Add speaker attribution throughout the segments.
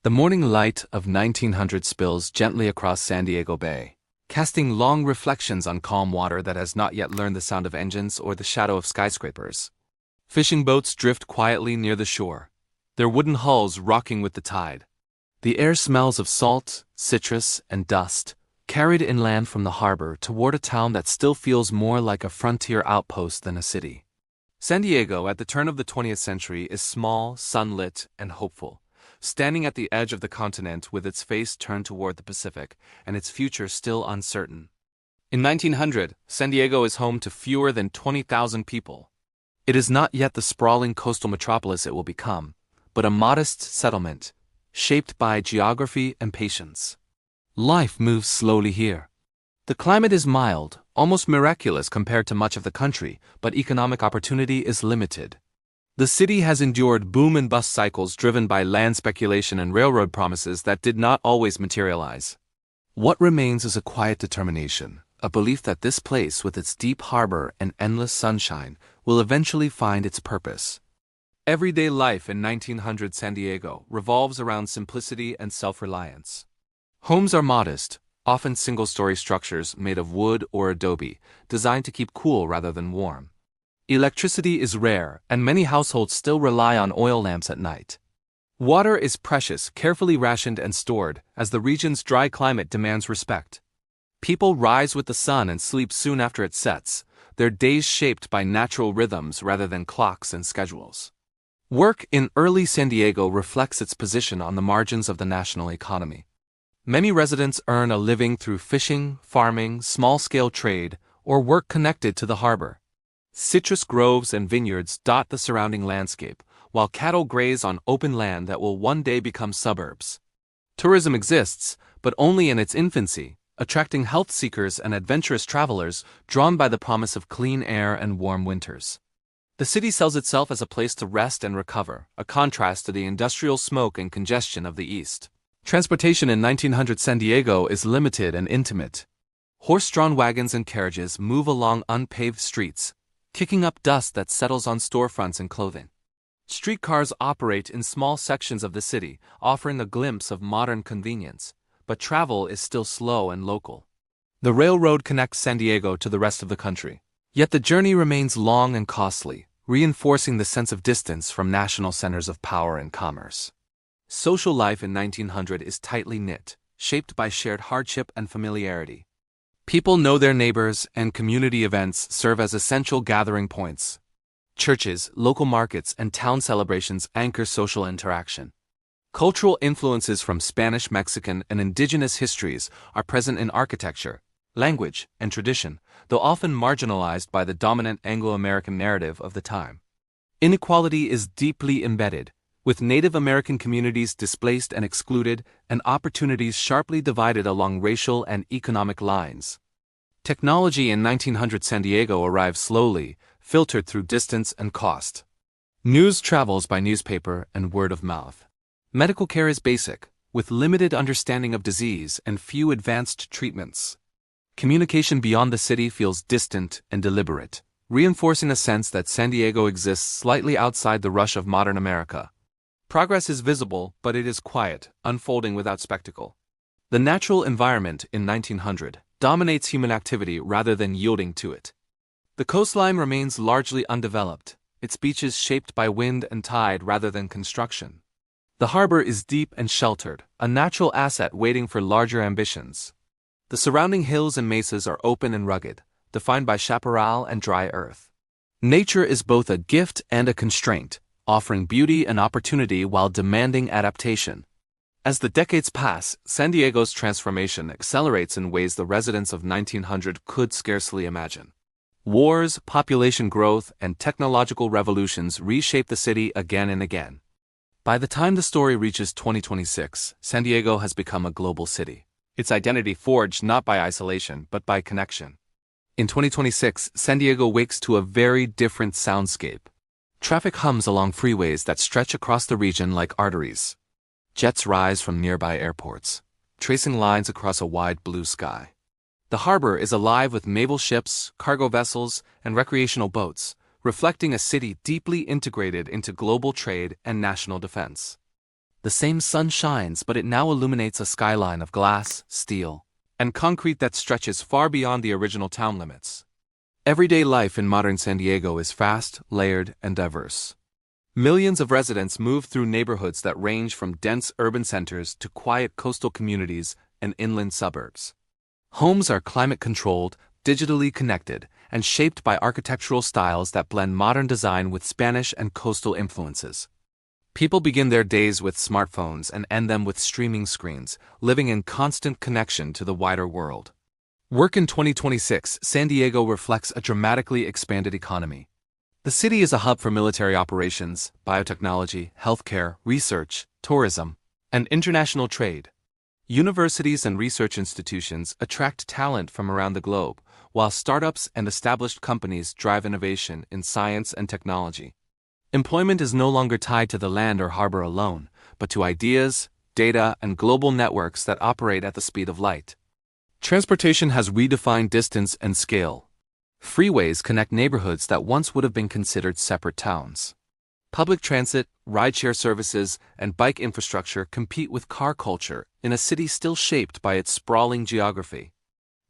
Speaker 1: The morning light of 1900 spills gently across San Diego Bay, casting long reflections on calm water that has not yet learned the sound of engines or the shadow of skyscrapers. Fishing boats drift quietly near the shore, their wooden hulls rocking with the tide. The air smells of salt, citrus, and dust, carried inland from the harbor toward a town that still feels more like a frontier outpost than a city. San Diego, at the turn of the 20th century, is small, sunlit, and hopeful, standing at the edge of the continent with its face turned toward the Pacific and its future still uncertain. In 1900, San Diego is home to fewer than 20,000 people. It is not yet the sprawling coastal metropolis it will become, but a modest settlement, shaped by geography and patience. Life moves slowly here. The climate is mild, almost miraculous compared to much of the country, but economic opportunity is limited. The city has endured boom and bust cycles driven by land speculation and railroad promises that did not always materialize. What remains is a quiet determination, a belief that this place, with its deep harbor and endless sunshine, will eventually find its purpose. Everyday life in 1900 San Diego revolves around simplicity and self-reliance. Homes are modest, often single-story structures made of wood or adobe, designed to keep cool rather than warm. Electricity is rare, and many households still rely on oil lamps at night. Water is precious, carefully rationed and stored, as the region's dry climate demands respect. People rise with the sun and sleep soon after it sets, their days shaped by natural rhythms rather than clocks and schedules. Work in early San Diego reflects its position on the margins of the national economy. Many residents earn a living through fishing, farming, small-scale trade, or work connected to the harbor. Citrus groves and vineyards dot the surrounding landscape, while cattle graze on open land that will one day become suburbs. Tourism exists, but only in its infancy, attracting health seekers and adventurous travelers drawn by the promise of clean air and warm winters. The city sells itself as a place to rest and recover, a contrast to the industrial smoke and congestion of the East. Transportation in 1900 San Diego is limited and intimate. Horse-drawn wagons and carriages move along unpaved streets, kicking up dust that settles on storefronts and clothing. Streetcars operate in small sections of the city, offering a glimpse of modern convenience, but travel is still slow and local. The railroad connects San Diego to the rest of the country, yet the journey remains long and costly, reinforcing the sense of distance from national centers of power and commerce. Social life in 1900 is tightly knit, shaped by shared hardship and familiarity. People know their neighbors, and community events serve as essential gathering points. Churches, local markets, and town celebrations anchor social interaction. Cultural influences from Spanish, Mexican, and indigenous histories are present in architecture, language, and tradition, though often marginalized by the dominant Anglo-American narrative of the time. Inequality is deeply embedded, with Native American communities displaced and excluded, and opportunities sharply divided along racial and economic lines. Technology in 1900 San Diego arrives slowly, filtered through distance and cost. News travels by newspaper and word of mouth. Medical care is basic, with limited understanding of disease and few advanced treatments. Communication beyond the city feels distant and deliberate, reinforcing a sense that San Diego exists slightly outside the rush of modern America. Progress is visible, but it is quiet, unfolding without spectacle. The natural environment in 1900 dominates human activity rather than yielding to it. The coastline remains largely undeveloped, its beaches shaped by wind and tide rather than construction. The harbor is deep and sheltered, a natural asset waiting for larger ambitions. The surrounding hills and mesas are open and rugged, defined by chaparral and dry earth. Nature is both a gift and a constraint, offering beauty and opportunity while demanding adaptation. As the decades pass, San Diego's transformation accelerates in ways the residents of 1900 could scarcely imagine. Wars, population growth, and technological revolutions reshape the city again and again. By the time the story reaches 2026, San Diego has become a global city, its identity forged not by isolation but by connection. In 2026, San Diego wakes to a very different soundscape. Traffic hums along freeways that stretch across the region like arteries. Jets rise from nearby airports, tracing lines across a wide blue sky. The harbor is alive with naval ships, cargo vessels, and recreational boats, reflecting a city deeply integrated into global trade and national defense. The same sun shines, but it now illuminates a skyline of glass, steel, and concrete that stretches far beyond the original town limits. Everyday life in modern San Diego is fast, layered, and diverse. Millions of residents move through neighborhoods that range from dense urban centers to quiet coastal communities and inland suburbs. Homes are climate-controlled, digitally connected, and shaped by architectural styles that blend modern design with Spanish and coastal influences. People begin their days with smartphones and end them with streaming screens, living in constant connection to the wider world. Work in 2026, San Diego reflects a dramatically expanded economy. The city is a hub for military operations, biotechnology, healthcare, research, tourism, and international trade. Universities and research institutions attract talent from around the globe, while startups and established companies drive innovation in science and technology. Employment is no longer tied to the land or harbor alone, but to ideas, data, and global networks that operate at the speed of light. Transportation has redefined distance and scale. Freeways connect neighborhoods that once would have been considered separate towns. Public transit, rideshare services, and bike infrastructure compete with car culture in a city still shaped by its sprawling geography.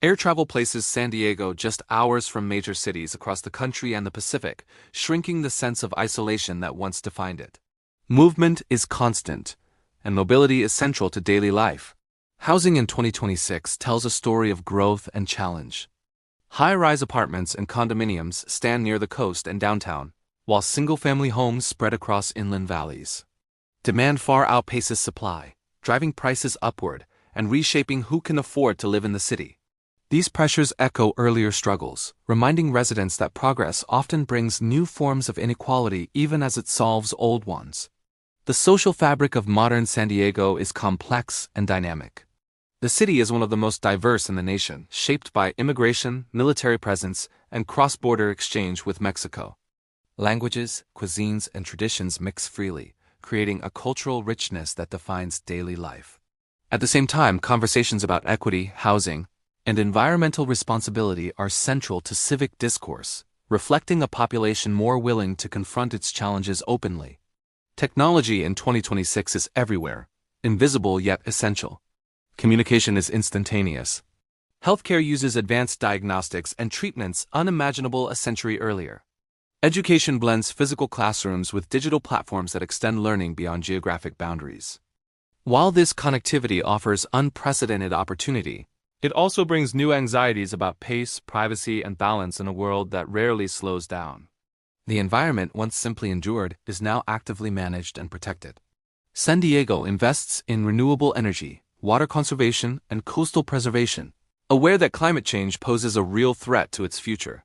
Speaker 1: Air travel places San Diego just hours from major cities across the country and the Pacific, shrinking the sense of isolation that once defined it. Movement is constant, and mobility is central to daily life. Housing in 2026 tells a story of growth and challenge. High-rise apartments and condominiums stand near the coast and downtown, while single-family homes spread across inland valleys. Demand far outpaces supply, driving prices upward and reshaping who can afford to live in the city. These pressures echo earlier struggles, reminding residents that progress often brings new forms of inequality even as it solves old ones. The social fabric of modern San Diego is complex and dynamic. The city is one of the most diverse in the nation, shaped by immigration, military presence, and cross-border exchange with Mexico. Languages, cuisines, and traditions mix freely, creating a cultural richness that defines daily life. At the same time, conversations about equity, housing, and environmental responsibility are central to civic discourse, reflecting a population more willing to confront its challenges openly. Technology in 2026 is everywhere, invisible yet essential. Communication is instantaneous. Healthcare uses advanced diagnostics and treatments unimaginable a century earlier. Education blends physical classrooms with digital platforms that extend learning beyond geographic boundaries. While this connectivity offers unprecedented opportunity, it also brings new anxieties about pace, privacy, and balance in a world that rarely slows down. The environment, once simply endured, is now actively managed and protected. San Diego invests in renewable energy, water conservation, and coastal preservation, aware that climate change poses a real threat to its future.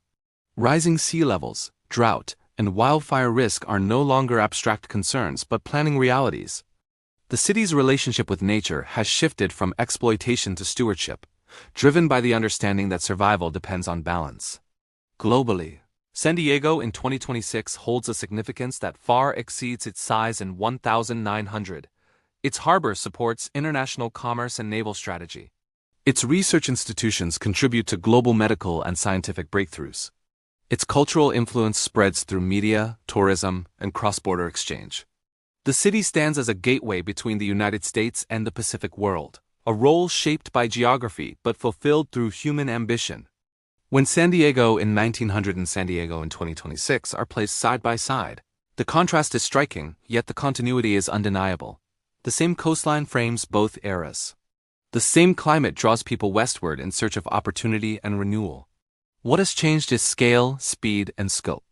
Speaker 1: Rising sea levels, drought, and wildfire risk are no longer abstract concerns but planning realities. The city's relationship with nature has shifted from exploitation to stewardship, driven by the understanding that survival depends on balance. Globally, San Diego in 2026 holds a significance that far exceeds its size in 1900. Its harbor supports international commerce and naval strategy. Its research institutions contribute to global medical and scientific breakthroughs. Its cultural influence spreads through media, tourism, and cross-border exchange. The city stands as a gateway between the United States and the Pacific world, a role shaped by geography but fulfilled through human ambition. When San Diego in 1900 and San Diego in 2026 are placed side by side, the contrast is striking, yet the continuity is undeniable. The same coastline frames both eras. The same climate draws people westward in search of opportunity and renewal. What has changed is scale, speed, and scope.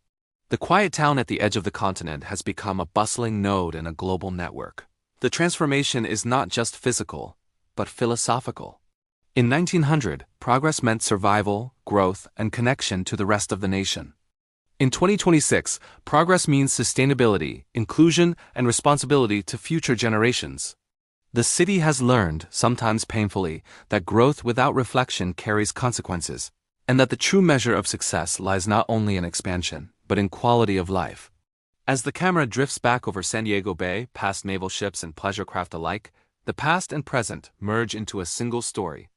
Speaker 1: The quiet town at the edge of the continent has become a bustling node in a global network. The transformation is not just physical, but philosophical. In 1900, progress meant survival, growth, and connection to the rest of the nation. In 2026, progress means sustainability, inclusion, and responsibility to future generations. The city has learned, sometimes painfully, that growth without reflection carries consequences, and that the true measure of success lies not only in expansion, but in quality of life. As the camera drifts back over San Diego Bay, past naval ships and pleasure craft alike, the past and present merge into a single story.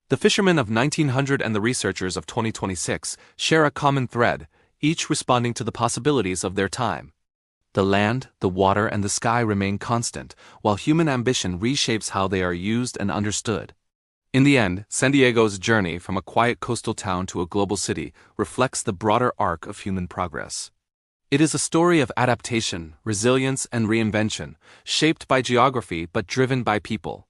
Speaker 1: The fishermen of 1900 and the researchers of 2026 share a common thread, each responding to the possibilities of their time. The land, the water, and the sky remain constant, while human ambition reshapes how they are used and understood. In the end, San Diego's journey from a quiet coastal town to a global city reflects the broader arc of human progress. It is a story of adaptation, resilience, and reinvention, shaped by geography but driven by people.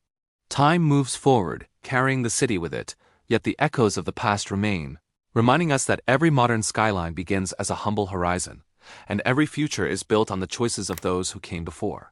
Speaker 1: Time moves forward, carrying the city with it, yet the echoes of the past remain, reminding us that every modern skyline begins as a humble horizon, and every future is built on the choices of those who came before.